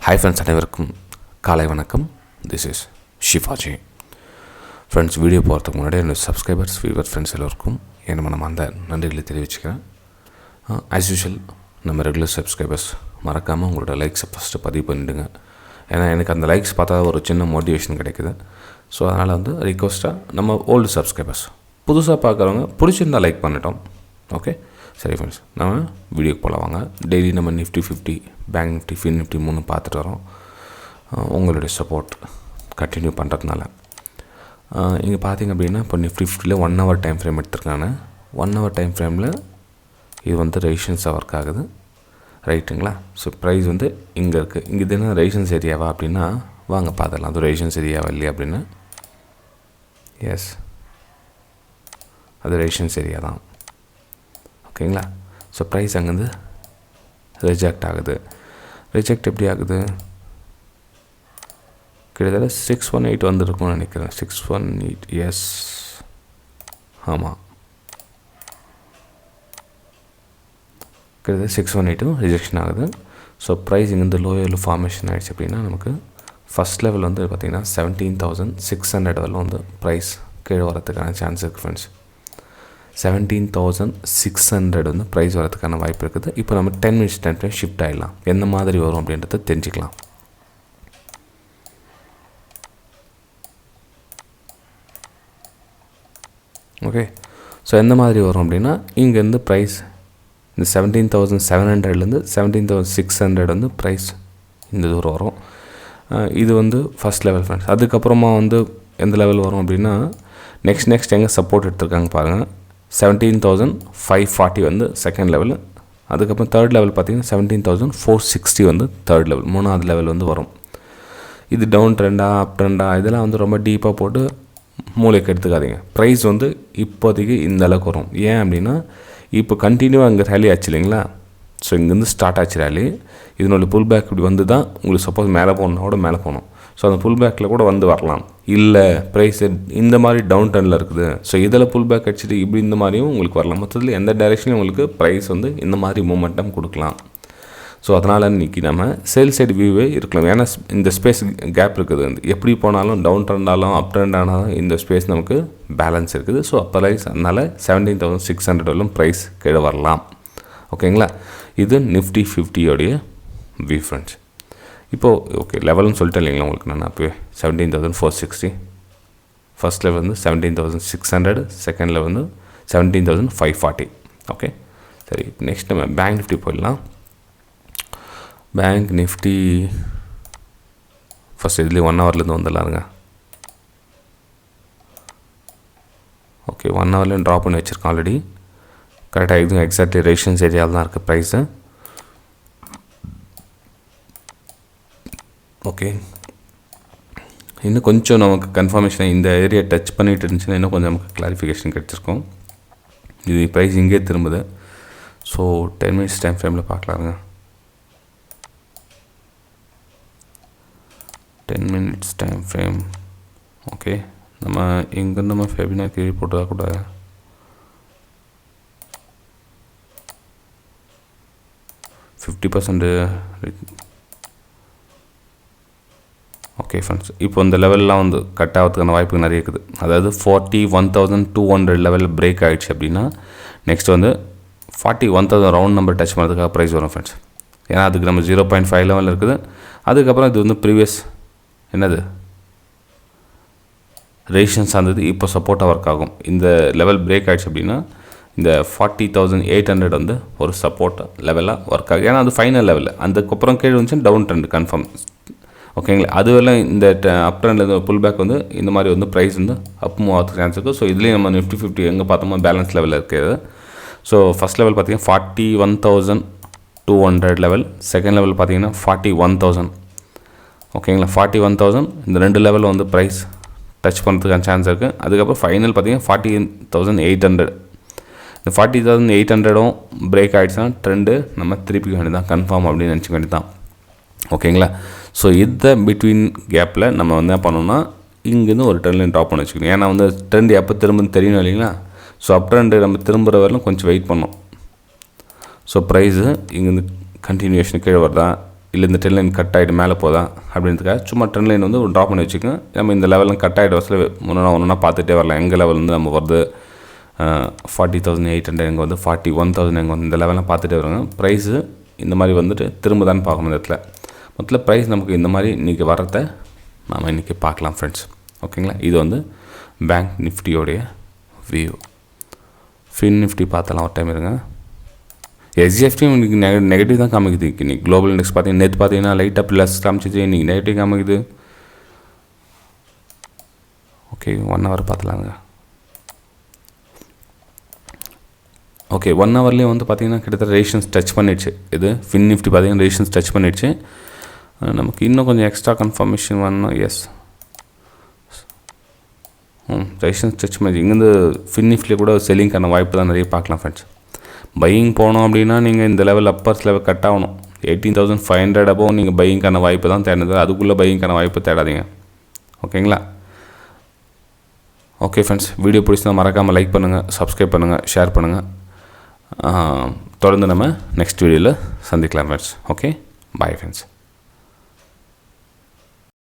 Hi friends, அனைவருக்கும் காலை வணக்கம். This is ஷிஃபாஜி. ஃப்ரெண்ட்ஸ், வீடியோ போகிறதுக்கு முன்னாடி என்னோட சப்ஸ்கிரைபர்ஸ், வியூவர்ஸ், ஃப்ரெண்ட்ஸ் எல்லோருக்கும் என்ன நம்ம அந்த நன்றிகளை தெரிவிச்சுக்கிறேன். ஆஸ் யூஷுவல் நம்ம ரெகுலர் சப்ஸ்கிரைபர்ஸ் மறக்காமல் உங்களோட லைக்ஸை ஃபஸ்ட்டு பதிவு பண்ணிவிடுங்க. ஏன்னா எனக்கு அந்த லைக்ஸ் பார்த்தா ஒரு சின்ன மோட்டிவேஷன் கிடைக்குது. ஸோ அதனால் ரிக்வஸ்ட்டாக நம்ம ஓல்டு சப்ஸ்கிரைபர்ஸ் புதுசாக பார்க்குறவங்க பிடிச்சிருந்தால் லைக் பண்ணிட்டோம். ஓகே, சரி ஃப்ரெண்ட்ஸ், நம்ம வீடியோக்கு போகலாம் வாங்க. டெய்லி நம்ம Nifty 50, bank Nifty, fin Nifty 3 பார்த்துட்டு வரோம். உங்களுடைய சப்போர்ட் கண்டினியூ பண்ணுறதுனால இங்கே பார்த்திங்க அப்படின்னா இப்போ நிஃப்டி 50ல் 1 hour டைம் ஃப்ரேம் எடுத்துருக்காங்க. 1 hour டைம் ஃப்ரேமில் இது ரெசிஸ்டன்ஸாக ஒர்க் ஆகுது, ரைட்டுங்களா? ஸோ ப்ரைஸ் இங்கே இருக்குது. இங்கே இது என்ன ரெசிஸ்டன்ஸ் ஏரியாவா அப்படின்னா வாங்க பார்த்துடலாம். அது ரெசிஸ்டன்ஸ் ஏரியாவா இல்லையா அப்படின்னா எஸ், அது ரெசிஸ்டன்ஸ் ஏரியா தான். ஓகேங்களா? ஸோ ப்ரைஸ் அங்கேருந்து ரிஜெக்ட் ஆகுது. ரிஜெக்ட் எப்படி ஆகுது? கிட்டத்தட்ட 618 வந்துருக்கும்னு நினைக்கிறேன். 618, எஸ், ஆமாம், கிட்டத்தட்ட 618 ரிஜெக்ஷன் ஆகுது. ஸோ ப்ரைஸ் இங்கேருந்து லோயரில் ஃபார்மேஷன் ஆகிடுச்சு அப்படின்னா நமக்கு ஃபஸ்ட் லெவல் பார்த்திங்கன்னா 17,600 ப்ரைஸ் கீழே வரதுக்கான சான்ஸ் இருக்குது ஃப்ரெண்ட்ஸ். 17,600 ப்ரைஸ் வரதுக்கான வாய்ப்பு இருக்குது. இப்போ நம்ம 10 minutes டைம் ஷிஃப்ட் ஆகிடலாம். எந்த மாதிரி வரும் அப்படின்றத தெரிஞ்சுக்கலாம். ஓகே, ஸோ எந்த மாதிரி வரும் அப்படின்னா இங்கேருந்து ப்ரைஸ் இந்த 17,700 17,600 ப்ரைஸ் இந்த தூரம் வரும். இது ஃபஸ்ட் லெவல் ஃப்ரெண்ட்ஸ். அதுக்கப்புறமா எந்த லெவல் வரும் அப்படின்னா நெக்ஸ்ட் எங்கே சப்போர்ட் எடுத்திருக்காங்க பாருங்கள். 17,540 செகண்ட் லெவல். அதுக்கப்புறம் தேர்ட் லெவல் பார்த்திங்கன்னா 17,460 தேர்ட் லெவல், மூணாவது லெவல் வரும். இது டவுன் ட்ரெண்டா அப் ட்ரெண்டா இதெல்லாம் ரொம்ப டீப்பாக போட்டு மூளைக்கு எடுத்துக்காதீங்க. ப்ரைஸ் இப்போதைக்கு இந்த அளவுக்கு வரும். ஏன் அப்படின்னா இப்போ கண்டினியூவாக அங்கே ரேலி ஆச்சு இல்லைங்களா? ஸோ இங்கேருந்து ஸ்டார்ட் ஆச்சு ரேலி. இதனோட புல் பேக் இப்படி தான் உங்களுக்கு சப்போஸ் மேலே போகணுன்னா கூட மேலே போகணும். ஸோ அந்த புல் பேக்கில் கூட வரலாம். இல்லை ப்ரைஸ் இந்த மாதிரி டவுன் ட்ரெண்டில் இருக்குது, ஸோ இதில் புல் பேக் அடிச்சுட்டு இப்படி இந்த மாதிரியும் உங்களுக்கு வரலாம். மொத்தத்தில் எந்த டைரெக்ஷன்லையும் உங்களுக்கு ப்ரைஸ் இந்த மாதிரி மூமெண்டம் கொடுக்கலாம். ஸோ அதனால் இன்றைக்கி நம்ம சேல் சைடு வியூவே இருக்கலாம். ஏன்னா இந்த ஸ்பேஸ் கேப் இருக்குது. எப்படி போனாலும் டவுன் ட்ரெண்டாலும் அப் ட்ரெண்ட் ஆனாலும் இந்த ஸ்பேஸ் நமக்கு பேலன்ஸ் இருக்குது. ஸோ அப்போ ப்ரைஸ் அதனால் 17,600 ப்ரைஸ் கீழே வரலாம். ஓகேங்களா? இது நிஃப்டி 50 வியூ ஃப்ரெண்ட்ஸ். இப்போது ஓகே, லெவல்னு சொல்லிட்டேன் இல்லைங்களா உங்களுக்கு. நான் அப்போவே 17,460 first level 17,600, second level 17,540. Okay, சரி. இப்போ நெக்ஸ்ட் நம்ம பேங்க் நிஃப்டி போயிடலாம். பேங்க் நிஃப்டி ஃபஸ்ட் இதுலேயே 1 hourலேருந்து வந்துடலாருங்க. ஓகே, 1 hourலேயும் ட்ராப் பண்ணி வச்சுருக்கோம் ஆல்ரெடி. கரெக்டாக இதுவும் எக்ஸாக்ட்லி ரெசிஸ்டன்ஸ் ஏரியாவில் தான் இருக்குது ப்ரைஸு. ஓகே, இன்னும் கொஞ்சம் நமக்கு கன்ஃபர்மேஷன் இந்த ஏரியா டச் பண்ணிட்டு இருந்துச்சுன்னா இன்னும் கொஞ்சம் நமக்கு கிளாரிஃபிகேஷன் கிடச்சிருக்கும். இது ப்ரைஸ் இங்கே திரும்புது. ஸோ 10 minutes டைம் ஃப்ரேமில் பார்க்கலாங்க. 10 minutes டைம் ஃப்ரேம். ஓகே, நம்ம இங்கேருந்து நம்ம ஃபெபினா கீழே போட்டதாக கூட 50%. ஓகே ஃப்ரெண்ட்ஸ், இப்போ இந்த லெவல்லாம் கட் ஆகிறதுக்கான வாய்ப்பு நிறைய இருக்குது. அதாவது 41,200 லெவல் பிரேக் ஆகிடுச்சு அப்படின்னா நெக்ஸ்ட் 41,000 ரவுண்ட் நம்பர் டச் பண்ணுறதுக்காக ப்ரைஸ் வரும் ஃப்ரெண்ட்ஸ். ஏன்னா அதுக்கு நம்ம 0.5 லெவல் இருக்குது. அதுக்கப்புறம் இது ப்ரீவியஸ் என்னது ரெசிஸ்டன்ஸ் ஆனது இப்போ சப்போர்ட்டாக ஒர்க் ஆகும். இந்த லெவல் பிரேக் ஆகிடுச்சு அப்படின்னா இந்த 40,800 ஒரு சப்போர்ட் லெவலாக ஒர்க் ஆகும். ஏன்னா அது ஃபைனல் லெவலில். அதுக்கப்புறம் கீழே வந்துச்சு டவுன் ட்ரெண்ட் கன்ஃபார்ம். ஓகேங்களா? அதுவெல்லாம் இந்த அப் ட்ரெண்டில் புல் பேக் இந்த மாதிரி ப்ரைஸ் அப் மூவ் ஆகிறதுக்கு சான்ஸ் இருக்குது. ஸோ இதுலேயும் நம்ம நிஃப்டி 50 எங்கே பார்த்தோமோ பேலன்ஸ் லெவலில் இருக்குது. ஸோ ஃபஸ்ட் லெவல் பார்த்திங்கன்னா 41,200 லெவல், செகண்ட் லெவல் பார்த்திங்கன்னா 41,000. ஓகேங்களா? 41,000 இந்த 2 லெவலில் ப்ரைஸ் டச் பண்ணுறதுக்கான சான்ஸ் இருக்குது. அதுக்கப்புறம் ஃபைனல் பார்த்திங்கன்னா 40,800. இந்த 40,800 பிரேக் ஆகிடுச்சுன்னா ட்ரெண்டு நம்ம திருப்பிக்க வேண்டியதான், கன்ஃபார்ம் அப்படின்னு நினச்சிக்க வேண்டியதான். ஓகேங்களா? ஸோ இந்த பிட்வீன் கேப்பில் நம்ம என்ன பண்ணோம்னா இங்கேருந்து ஒரு ட்ரெண்ட்லைன் ட்ராப் பண்ணி வச்சுக்கணும். ஏன்னா ட்ரெண்ட் எப்போ திரும்புன்னு தெரியணும் இல்லைங்களா? ஸோ அப் ட்ரெண்டு நம்ம திரும்புகிற வரலும் கொஞ்சம் வெயிட் பண்ணோம். ஸோ ப்ரைஸு இங்கேருந்து கண்டினியூஷன் கீழே வருதா இல்லை இந்த ட்ரெண்ட் லைன் கட் ஆகிட்டு மேலே போதா அப்படின்றதுக்காக சும்மா ட்ரெண்ட் லைன் வந்து ஒரு ட்ராப் பண்ணி வச்சுக்கோங்க. நம்ம இந்த லெவலில் கட் ஆகிட்டு வசதியில் ஒன்றா பார்த்துட்டே வரலாம். எங்கள் லெவல் வந்து நம்ம வருது 40,800 எங்கே வந்து 41,000 எங்கே வந்து இந்த லெவலாம் பார்த்துட்டே வருங்க. ப்ரைஸு இந்த மாதிரி வந்துட்டு திரும்ப தான் பார்க்கணும். இந்த இடத்துல மொத்தத்தில் ப்ரைஸ் நமக்கு இந்த மாதிரி இன்றைக்கி வரதை நாம் இன்றைக்கி பார்க்கலாம் ஃப்ரெண்ட்ஸ். ஓகேங்களா, இது வந்து பேங்க் நிஃப்டியோடைய வியூ. ஃபின் நிஃப்டி பார்த்தலாம் ஒரு டைம் இருங்க. எஸ்ஜிஎஃப்டி இன்றைக்கி நெகட்டிவ் தான் காமிக்குது. இன்றைக்கி குளோபல் இண்டெக்ஸ் பார்த்தீங்கன்னா நேற்று பார்த்தீங்கன்னா லைட்டாக ப்ளஸ் காமிச்சிச்சு, இன்றைக்கி நெகட்டிவ் காமிக்குது. ஓகே 1 ஹவர் பார்த்துலாங்க. ஓகே 1 ஹவர்லேயும் வந்து பார்த்திங்கன்னா கிட்டத்தட்ட ரேஷன்ஸ் டச் பண்ணிடுச்சு. இது ஃபின் நிஃப்டி பார்த்திங்கன்னா ரேஷன்ஸ் டச் பண்ணிடுச்சு. நமக்கு இன்னும் கொஞ்சம் எக்ஸ்ட்ரா கன்ஃபர்மேஷன் வரணும். எஸ் ரேஷன்ஸ் டச் பண்ணிடுச்சு. இங்கேருந்து ஃபின் நிஃப்டியில் கூட செல்லிங்கான வாய்ப்பு தான் நிறைய பார்க்கலாம் ஃப்ரெண்ட்ஸ். பையிங் போனோம் அப்படின்னா நீங்கள் இந்த லெவல் அப்பர்ஸ் லெவல் கட் ஆகணும். 18,500 அப்போ நீங்கள் பையிங்கான வாய்ப்பு தான் தேடுறது. அதுக்குள்ளே பையிங்கான வாய்ப்பு தேடாதீங்க. ஓகேங்களா. ஓகே ஃப்ரெண்ட்ஸ், வீடியோ பிடிச்சினா மறக்காமல் லைக் பண்ணுங்கள், சப்ஸ்கிரைப் பண்ணுங்கள், ஷேர் பண்ணுங்கள். தொடர்ந்து நம்ம நெக்ஸ்ட் வீடியோவில் சந்திக்கலாம் ஃப்ரெண்ட்ஸ். Okay, bye friends.